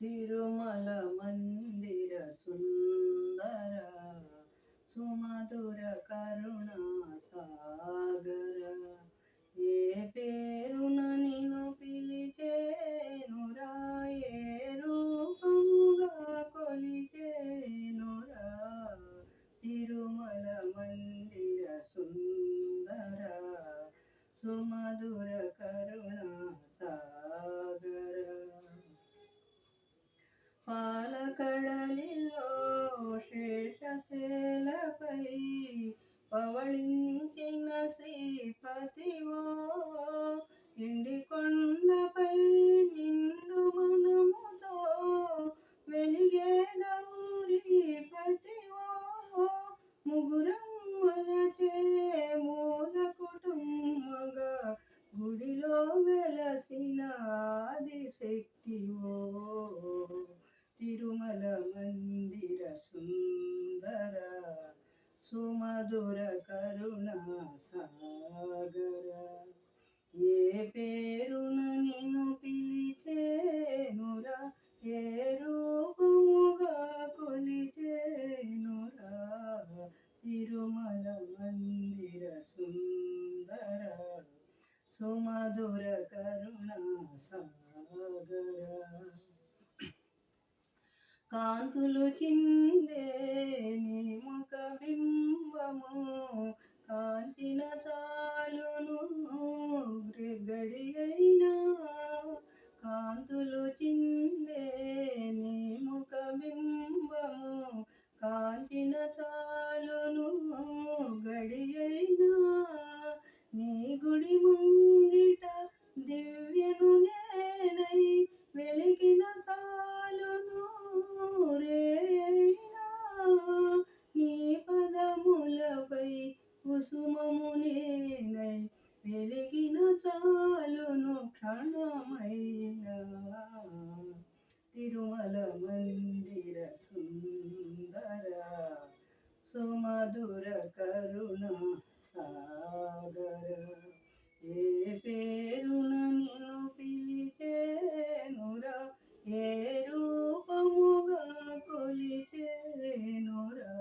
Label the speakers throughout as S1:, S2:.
S1: తిరుమల మందిర సుందర సుమధుర కరుణా సాగర ఏ పేరున నిన్ను పిలిచేనురా ఏ రూపముగా కొలిచేనురా తిరుమల మందిర సుందర సుమధుర కరుణా సాగర పాలకడలిలో శేషశైలపై పవళించిన శ్రీపతివో ఇండి కొండపై నిండు మనముతో వెలిగే గౌరీపతివో ముగురమ్మలచే మూల కుటుంబగా గుడిలో వెలసిన ఆదిశక్తివో తిరుమల మందిర సుందర సుమధుర కరుణా సాగర ఏ పేరున నిన్ను పిలిచేనురా ఏ రూపముగా కొలిచేనురా తిరుమల మందిర సుందర సుమధుర కరుణా సాగర కాంతులు చిందే నీ ముఖ బింబము కాంచిన చాలును గడి అయినా కాంతులు చిందే నీ ముఖ బింబము కాంచిన చాలును గడి అయినా నీ గుడి ముంగిట దివ్యను నేనై వెలిగిన చాలును రేయైనా నీ పదములపై కుసుమము నేనై వెలిగిన చాలును క్షణమైనా తిరుమల మందిర సుందర సుమధుర కరుణా సాగర ఏ పేరున నిన్ను పిలిచేనురా ఏ రూపముగా కొలిచేనురా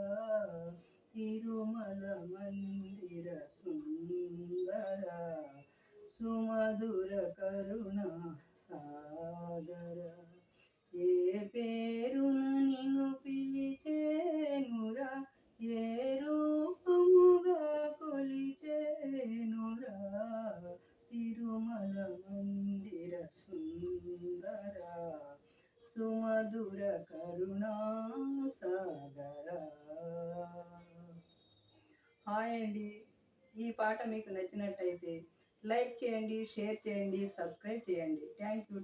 S1: తిరుమల మందిర సుందర సుమధుర కరుణా సాగర ఏ పేరున నిన్ను పిలిచేనురా ఏ రూపముగా కొలిచేనురా తిరుమల మందిర సుందర సుమధుర కరుణా సాగర. హాయ్ అండి, ఈ పాట మీకు నచ్చినట్టయితే లైక్ చేయండి, షేర్ చేయండి, సబ్స్క్రైబ్ చేయండి. Thank you.